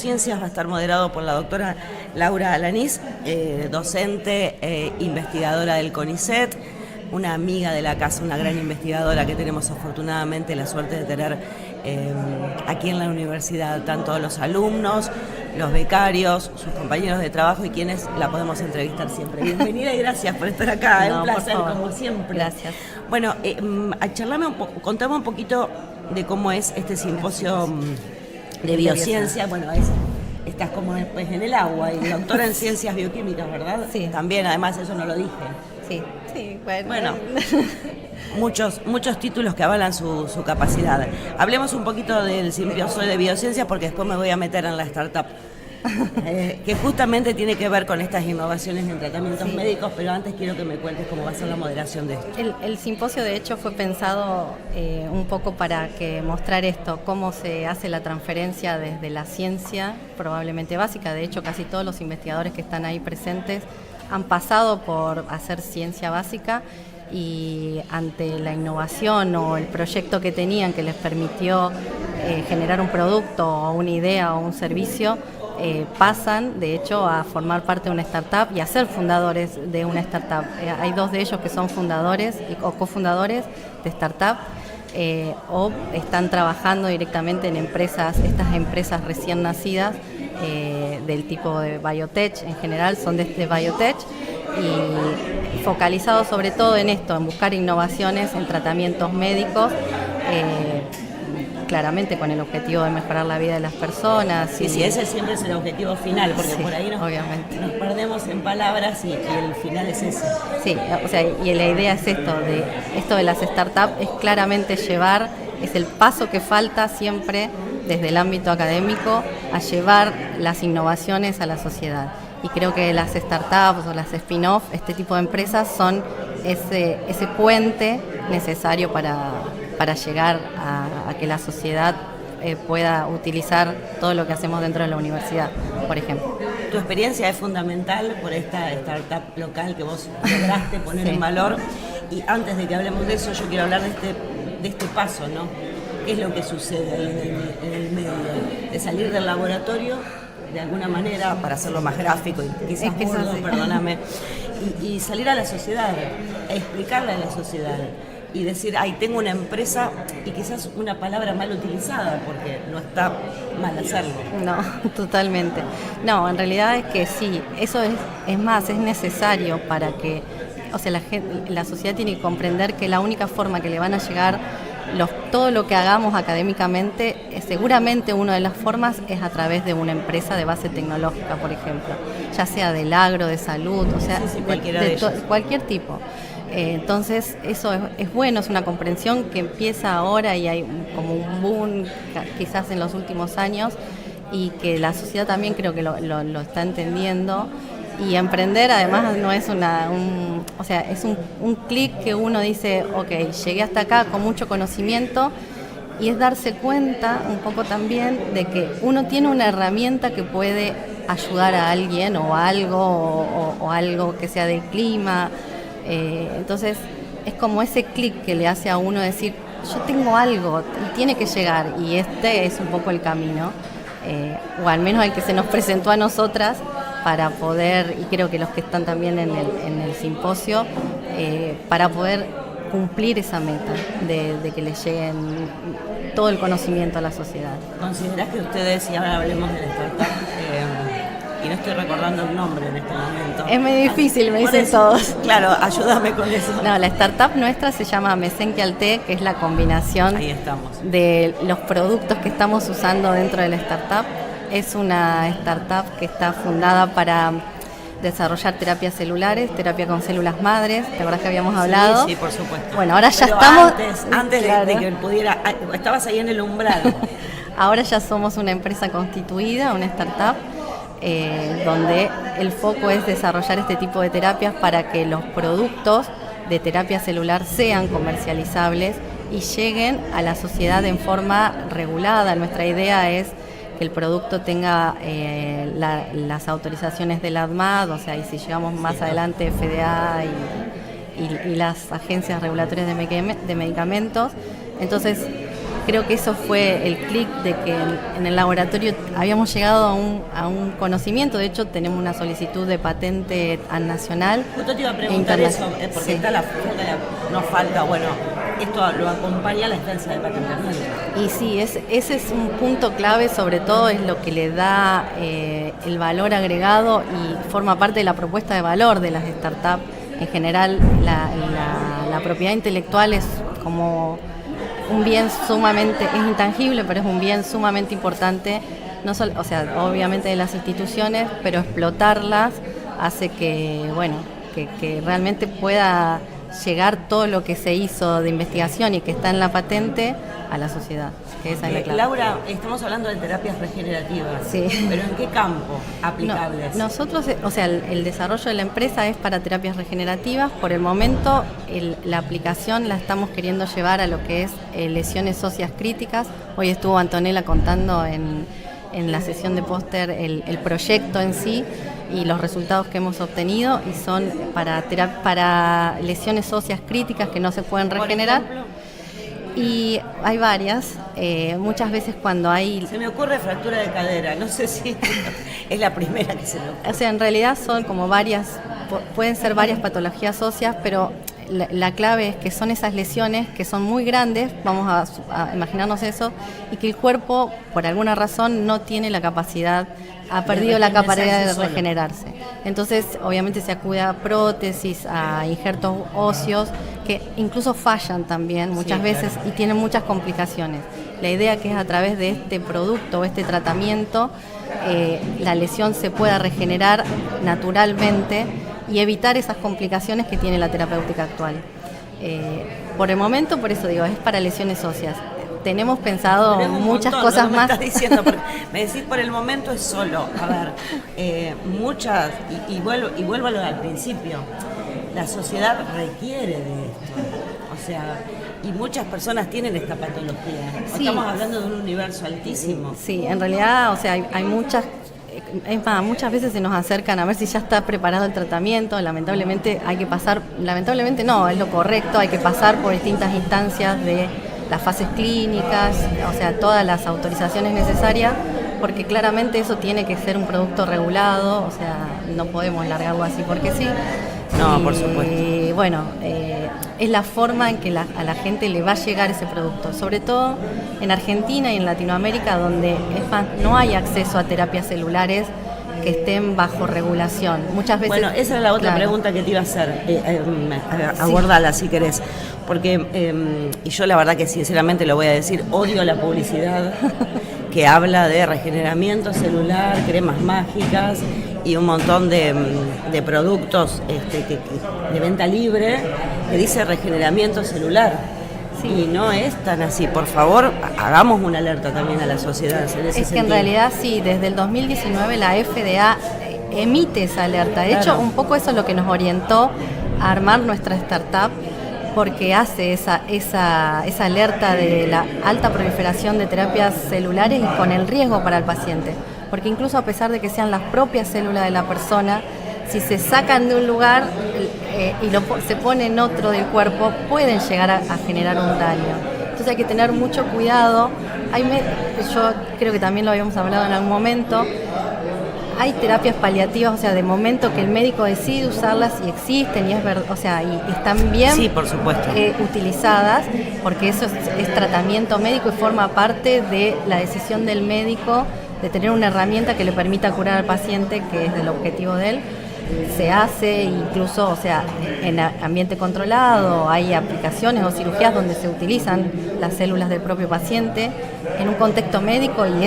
Biociencias va a estar moderado por la doctora Laura Alanís, docente, investigadora del CONICET, una amiga de la casa, una gran investigadora que tenemos afortunadamente la suerte de tener aquí en la universidad, tanto los alumnos, los becarios, sus compañeros de trabajo y quienes la podemos entrevistar siempre. Bienvenida y gracias por estar acá, es un placer como siempre. Gracias. Bueno, contame un poquito de cómo es este simposio de biociencia. Bueno, estás como después en el agua y doctora en ciencias bioquímicas, ¿verdad? Sí. También, además, eso no lo dije. Sí, bueno. Muchos títulos que avalan su capacidad. Hablemos un poquito del simposio de biociencias porque después me voy a meter en la startup. Que justamente tiene que ver con estas innovaciones en tratamientos médicos, pero antes quiero que me cuentes cómo va a ser la moderación de esto. El simposio de hecho fue pensado un poco para que mostrar esto, cómo se hace la transferencia desde la ciencia, probablemente básica. De hecho, casi todos los investigadores que están ahí presentes han pasado por hacer ciencia básica y ante la innovación o el proyecto que tenían que les permitió generar un producto o una idea o un servicio, pasan de hecho a formar parte de una startup y a ser fundadores de una startup. Hay dos de ellos que son fundadores o cofundadores de startup o están trabajando directamente en empresas, estas empresas recién nacidas del tipo de biotech en general, son de biotech y focalizados sobre todo en esto, en buscar innovaciones en tratamientos médicos, claramente con el objetivo de mejorar la vida de las personas. Sí, ese siempre es el objetivo final, porque por ahí nos perdemos en palabras y el final es ese. Sí, o sea, y la idea es esto de las startups es claramente llevar, es el paso que falta siempre desde el ámbito académico a llevar las innovaciones a la sociedad. Y creo que las startups o las spin-off, este tipo de empresas son ese puente necesario para llegar a que la sociedad pueda utilizar todo lo que hacemos dentro de la universidad, por ejemplo. Tu experiencia es fundamental por esta startup local que vos lograste poner en valor. Y antes de que hablemos de eso, yo quiero hablar de este paso, ¿no? ¿Qué es lo que sucede ahí en el medio? De salir del laboratorio, de alguna manera, para hacerlo más gráfico y quizás burdo, perdóname, y salir a la sociedad, a explicarle a la sociedad y decir, tengo una empresa, y quizás una palabra mal utilizada, porque no está mal hacerlo. No, totalmente. No, en realidad es que sí, eso es más, es necesario para que, o sea, la sociedad tiene que comprender que la única forma que le van a llegar todo lo que hagamos académicamente, seguramente una de las formas es a través de una empresa de base tecnológica, por ejemplo, ya sea del agro, de salud, o sea, cualquier tipo. Entonces eso es bueno, es una comprensión que empieza ahora y hay como un boom quizás en los últimos años y que la sociedad también creo que lo está entendiendo. Y emprender además no es es un clic que uno dice, ok, llegué hasta acá con mucho conocimiento, y es darse cuenta un poco también de que uno tiene una herramienta que puede ayudar a alguien o a algo o algo que sea del clima. Entonces es como ese clic que le hace a uno decir, yo tengo algo y tiene que llegar, y este es un poco el camino, o al menos el que se nos presentó a nosotras, para poder, y creo que los que están también en el simposio, para poder cumplir esa meta de que les lleguen todo el conocimiento a la sociedad. ¿Considerás que ustedes, y ahora hablemos de la startup, y no estoy recordando el nombre en este momento? Es muy difícil, me dicen todos. Claro, ayúdame con eso. No, la startup nuestra se llama Mesenquial-T, que es la combinación de los productos que estamos usando dentro de la startup. Es una startup que está fundada para desarrollar terapias celulares, terapia con células madres. ¿Te acuerdas que habíamos hablado? Sí, por supuesto. Bueno, ahora ya estamos... Antes de que pudiera... Estabas ahí en el umbral. Ahora ya somos una empresa constituida, una startup, donde el foco es desarrollar este tipo de terapias para que los productos de terapia celular sean comercializables y lleguen a la sociedad en forma regulada. Nuestra idea es que el producto tenga las autorizaciones del ADMAT, o sea, y si llegamos más adelante, FDA y las agencias regulatorias de medicamentos. Entonces, creo que eso fue el clic de que en el laboratorio habíamos llegado a un conocimiento. De hecho, tenemos una solicitud de patente nacional. Justo te iba a preguntar eso, porque sí. está no falta, bueno, esto lo acompaña la instancia de patentamiento. Y sí, ese es un punto clave, sobre todo es lo que le da el valor agregado y forma parte de la propuesta de valor de las startups. En general, la propiedad intelectual es como un bien sumamente, es intangible, pero es un bien sumamente importante, no solo, o sea, obviamente de las instituciones, pero explotarlas hace que, bueno, que realmente pueda llegar todo lo que se hizo de investigación y que está en la patente a la sociedad. Que esa es la clave. Laura, estamos hablando de terapias regenerativas, sí. ¿Pero en qué campo aplicables? Nosotros, o sea, el desarrollo de la empresa es para terapias regenerativas. Por el momento, la aplicación la estamos queriendo llevar a lo que es lesiones óseas críticas. Hoy estuvo Antonella contando en la sesión de póster el proyecto en sí y los resultados que hemos obtenido, y son para lesiones óseas críticas que no se pueden regenerar. Por ejemplo, y hay varias, muchas veces cuando hay... Se me ocurre fractura de cadera, no sé si es la primera que se me ocurre. O sea, en realidad son como varias, pueden ser varias patologías óseas, pero la clave es que son esas lesiones que son muy grandes, vamos a imaginarnos eso, y que el cuerpo, por alguna razón, no tiene la capacidad, ha perdido la capacidad de regenerarse. Entonces, obviamente se acude a prótesis, a injertos óseos, que incluso fallan también muchas veces, claro, y tienen muchas complicaciones. La idea que es a través de este producto o este tratamiento, la lesión se pueda regenerar naturalmente y evitar esas complicaciones que tiene la terapéutica actual. Por el momento, por eso digo, es para lesiones óseas. Tenemos pensado muchas cosas más. Me estás diciendo, porque me decís por el momento es solo. A ver, muchas, y vuelvo a lo del principio. La sociedad requiere de esto. O sea, y muchas personas tienen esta patología. Sí. Estamos hablando de un universo altísimo. Sí, en realidad, o sea, hay muchas. Es más, muchas veces se nos acercan a ver si ya está preparado el tratamiento. Lamentablemente hay que pasar, lamentablemente no, es lo correcto, hay que pasar por distintas instancias de las fases clínicas, o sea, todas las autorizaciones necesarias, porque claramente eso tiene que ser un producto regulado, o sea, no podemos largarlo así porque sí. No, por supuesto. Y bueno, es la forma en que a la gente le va a llegar ese producto, sobre todo en Argentina y en Latinoamérica, donde es más, no hay acceso a terapias celulares que estén bajo regulación. Muchas veces. Bueno, esa es la otra pregunta que te iba a hacer. Abordala si querés. Porque, y yo la verdad que sinceramente lo voy a decir, odio la publicidad que habla de regeneramiento celular, cremas mágicas y un montón de productos de venta libre que dice regeneramiento celular. Sí. Y no es tan así. Por favor, hagamos una alerta también a la sociedad en ese sentido. Es que en realidad sí, desde el 2019 la FDA emite esa alerta. De hecho, un poco eso es lo que nos orientó a armar nuestra startup, porque hace esa alerta de la alta proliferación de terapias celulares y con el riesgo para el paciente. Porque incluso a pesar de que sean las propias células de la persona, si se sacan de un lugar y se pone en otro del cuerpo, pueden llegar a generar un daño. Entonces hay que tener mucho cuidado. Yo creo que también lo habíamos hablado en algún momento. Hay terapias paliativas, o sea, de momento que el médico decide usarlas y existen, y es verdad, o sea, y están bien, sí, por supuesto, utilizadas, porque eso es tratamiento médico y forma parte de la decisión del médico de tener una herramienta que le permita curar al paciente, que es el objetivo de él. Se hace incluso, o sea, en ambiente controlado, hay aplicaciones o cirugías donde se utilizan las células del propio paciente en un contexto médico y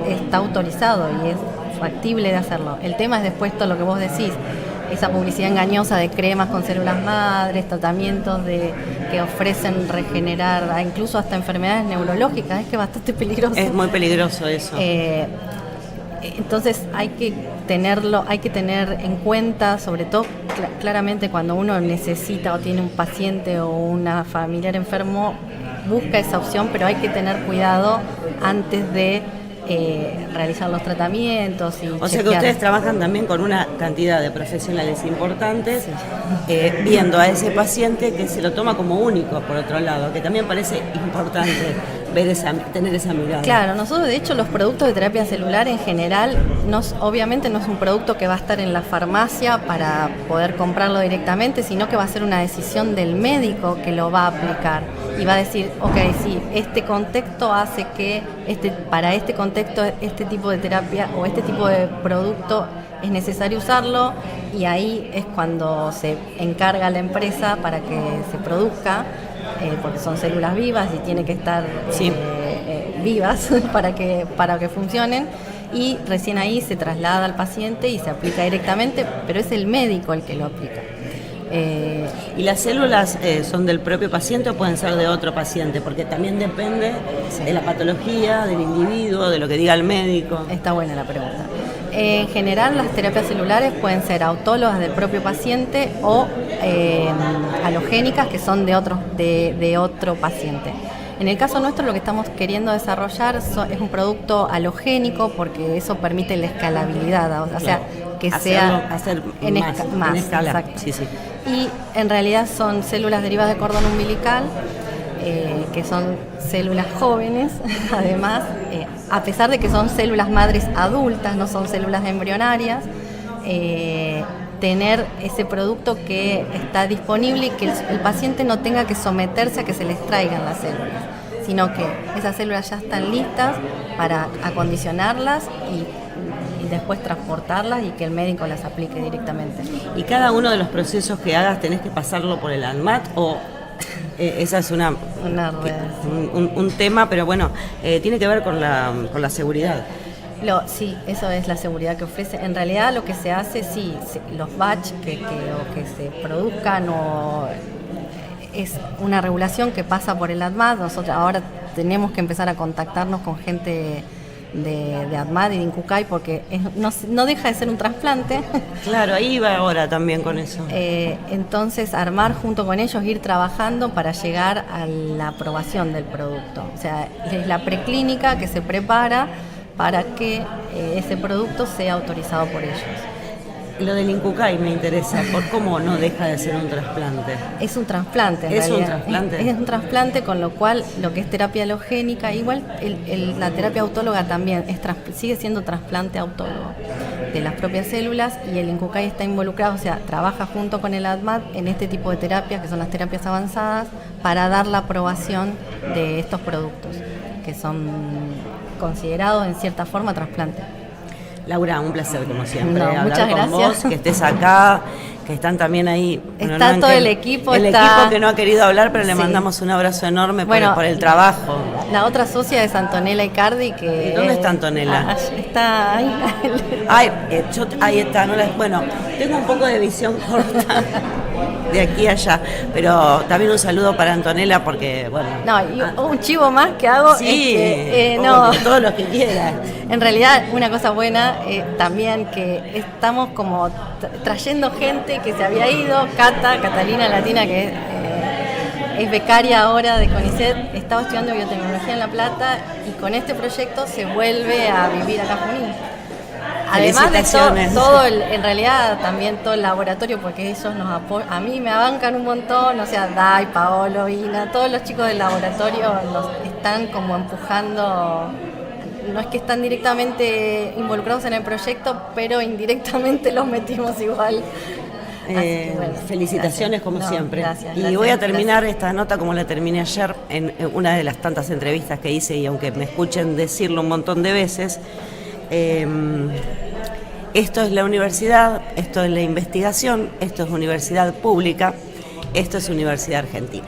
está autorizado y es factible de hacerlo. El tema es después todo lo que vos decís, esa publicidad engañosa de cremas con células madres, tratamientos que ofrecen regenerar, incluso hasta enfermedades neurológicas, es que es bastante peligroso. Es muy peligroso eso. Entonces hay que tener en cuenta, sobre todo claramente cuando uno necesita o tiene un paciente o una familiar enfermo, busca esa opción, pero hay que tener cuidado antes de realizar los tratamientos y o sea que ustedes trabajan también con una cantidad de profesionales importantes, sí, viendo a ese paciente que se lo toma como único, por otro lado, que también parece importante, tener esa mirada. Claro, nosotros de hecho los productos de terapia celular en general, obviamente no es un producto que va a estar en la farmacia para poder comprarlo directamente, sino que va a ser una decisión del médico que lo va a aplicar y va a decir, ok, sí, este contexto hace que para este contexto este tipo de terapia o este tipo de producto es necesario usarlo, y ahí es cuando se encarga la empresa para que se produzca, porque son células vivas y tiene que estar vivas para que funcionen, y recién ahí se traslada al paciente y se aplica directamente, pero es el médico el que lo aplica. ¿Y las células son del propio paciente o pueden ser de otro paciente? Porque también depende de la patología, del individuo, de lo que diga el médico. Está buena la pregunta. En general, las terapias celulares pueden ser autólogas del propio paciente o halogénicas, que son de otro paciente. En el caso nuestro, lo que estamos queriendo desarrollar es un producto halogénico, porque eso permite la escalabilidad, o sea, que hacer en escala. Exacto. Sí. Y en realidad son células derivadas de cordón umbilical, que son células jóvenes, además, a pesar de que son células madres adultas, no son células embrionarias, tener ese producto que está disponible y que el paciente no tenga que someterse a que se le extraigan las células, sino que esas células ya están listas para acondicionarlas y después transportarlas y que el médico las aplique directamente. ¿Y cada uno de los procesos que hagas tenés que pasarlo por el ANMAT o...? Esa es un tema, pero bueno, tiene que ver con la seguridad. Sí, eso es la seguridad que ofrece. En realidad lo que se hace, los batch que se produzcan es una regulación que pasa por el ANMAT. Nosotros ahora tenemos que empezar a contactarnos con gente de ANMAT y de INCUCAI, porque no deja de ser un trasplante. Claro, ahí va ahora también con eso. Entonces, armar junto con ellos, ir trabajando para llegar a la aprobación del producto. O sea, es la preclínica que se prepara para que ese producto sea autorizado por ellos. Lo del INCUCAI me interesa, por cómo no deja de ser un trasplante. Es un trasplante, en realidad. Un trasplante. Es un trasplante, con lo cual lo que es terapia halogénica, igual la terapia autóloga también sigue siendo trasplante autólogo de las propias células, y el INCUCAI está involucrado, o sea, trabaja junto con el ANMAT en este tipo de terapias, que son las terapias avanzadas, para dar la aprobación de estos productos, que son considerados en cierta forma trasplante. Laura, un placer como siempre hablar muchas con gracias. vos, que estés acá, que están también ahí. Está todo el equipo. El equipo que no ha querido hablar, pero le mandamos un abrazo enorme por el trabajo. La otra socia es Antonella Icardi. ¿Y dónde está Antonella? Está ahí. Ahí está. Bueno, tengo un poco de visión corta de aquí a allá, pero también un saludo para Antonella, porque bueno. No, y un chivo más que hago. Sí, todos los que quieran. En realidad, una cosa buena también, que estamos como trayendo gente que se había ido. Catalina Latina, que es becaria ahora de CONICET, estaba estudiando biotecnología en La Plata, y con este proyecto se vuelve a vivir acá a Junín. Además de en realidad también todo el laboratorio, porque ellos nos apoyan, a mí me bancan un montón, o sea, Dai, Paolo, Ina, todos los chicos del laboratorio nos están como empujando. No es que están directamente involucrados en el proyecto, pero indirectamente los metimos igual. Felicitaciones, como siempre. Gracias, y voy a terminar esta nota como la terminé ayer en una de las tantas entrevistas que hice, y aunque me escuchen decirlo un montón de veces, esto es la universidad, esto es la investigación, esto es universidad pública, esto es Universidad Argentina.